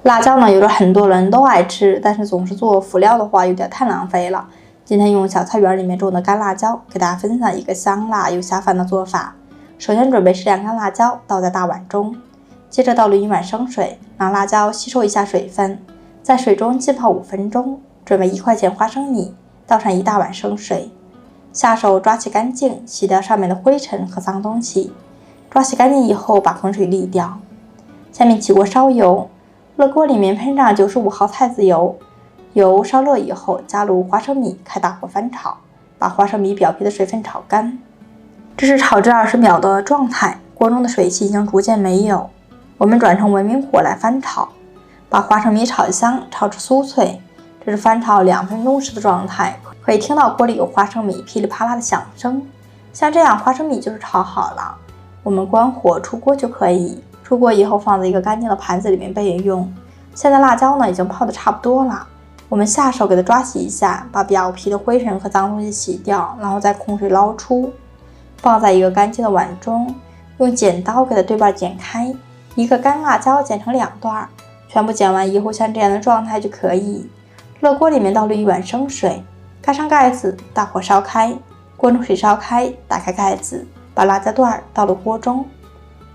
辣椒呢，有着很多人都爱吃，但是总是做辅料的话有点太浪费了。今天用小菜园里面种的干辣椒，给大家分享一个香辣又下饭的做法。首先准备适量干辣椒，倒在大碗中，接着倒入1碗生水，让辣椒吸收一下水分，在水中浸泡5分钟。准备1块钱花生米，倒上1大碗生水，下手抓起干净，洗掉上面的灰尘和脏东西。抓洗干净以后，把浑水沥掉。下面起锅烧油，热锅里面喷上95毫菜籽油，油烧热以后，加入花生米，开大火翻炒，把花生米表皮的水分炒干。这是炒至20秒的状态，锅中的水汽已经逐渐没有。我们转成文明火来翻炒，把花生米炒香，炒至酥脆。这是翻炒2分钟时的状态，可以听到锅里有花生米噼里啪啦的响声。像这样，花生米就是炒好了。我们关火出锅就可以。出锅以后，放在一个干净的盘子里面备用。现在辣椒呢已经泡得差不多了，我们下手给它抓洗一下，把表皮的灰尘和脏东西洗掉，然后再控水捞出，放在一个干净的碗中，用剪刀给它对半剪开。一个干辣椒剪成2段，全部剪完以后，像这样的状态就可以。热锅里面倒入1碗生水，盖上盖子，大火烧开。锅中水烧开，打开盖子，把辣椒段倒入锅中。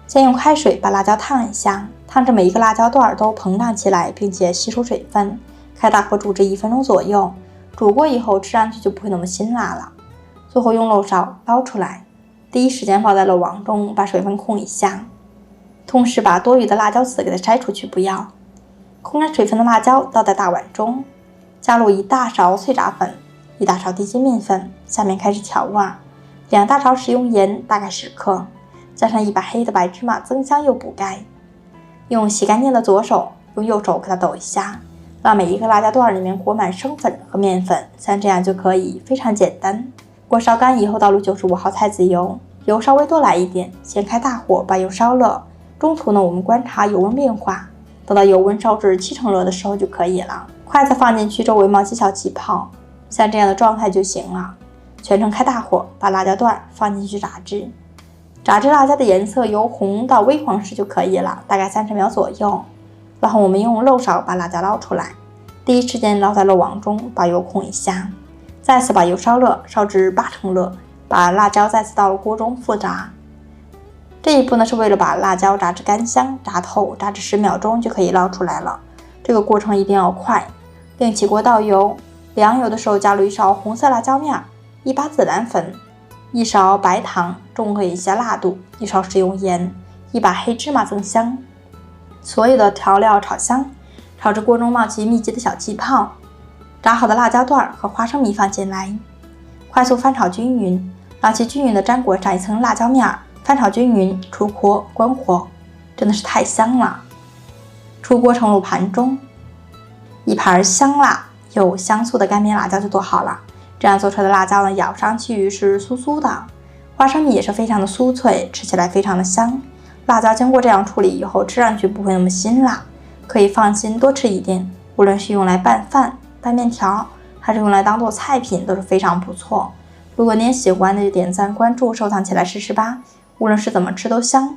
先用开水把辣椒烫一下，烫至每一个辣椒段都膨胀起来，并且吸收水分。开大火煮至1分钟左右，煮过以后吃上去就不会那么辛辣了。最后用漏勺捞出来，第一时间放在漏网中，把水分控一下，同时把多余的辣椒籽给它摘出去，不要。控干水分的辣椒倒在大碗中，加入1大勺脆炸粉，1大勺低筋面粉，下面开始调味，2大勺食用盐大概10克，加上1把黑的白芝麻，增香又补钙。用洗干净的左手，用右手给它抖一下，让每一个辣椒段里面裹满生粉和面粉，像这样就可以，非常简单。锅烧干以后，倒入95毫菜籽油，油稍微多来一点，先开大火把油烧热。中途呢，我们观察油温变化，等到油温烧至70%热的时候就可以了。筷子放进去，周围冒几小气泡，像这样的状态就行了。全程开大火，把辣椒段放进去炸制。炸至辣椒的颜色由红到微黄时就可以了，大概30秒左右。然后我们用漏勺把辣椒捞出来，第一时间捞在漏网中，把油控一下，再次把油烧热，烧至80%热，把辣椒再次倒入锅中复炸。这一步呢是为了把辣椒炸至干香，炸透，炸至10秒钟就可以捞出来了。这个过程一定要快。另起锅倒油，凉油的时候加入1勺红色辣椒面，1把孜然粉，1勺白糖中和一下辣度，1勺食用盐，1把黑芝麻增香。所有的调料炒香，炒至锅中冒起密集的小气泡。炸好的辣椒段和花生米放进来，快速翻炒均匀，让其均匀的沾裹上一层辣椒面，翻炒均匀，出锅关火，真的是太香了。出锅盛入盘中，一盘香辣又香酥的干煸辣椒就做好了。这样做出来的辣椒呢，咬上去是酥酥的，花生米也是非常的酥脆，吃起来非常的香。辣椒经过这样处理以后，吃上去不会那么辛辣，可以放心多吃一点。无论是用来拌饭、拌面条，还是用来当做菜品，都是非常不错。如果您喜欢的，就点赞、关注、收藏起来试试吧。无论是怎么吃都香。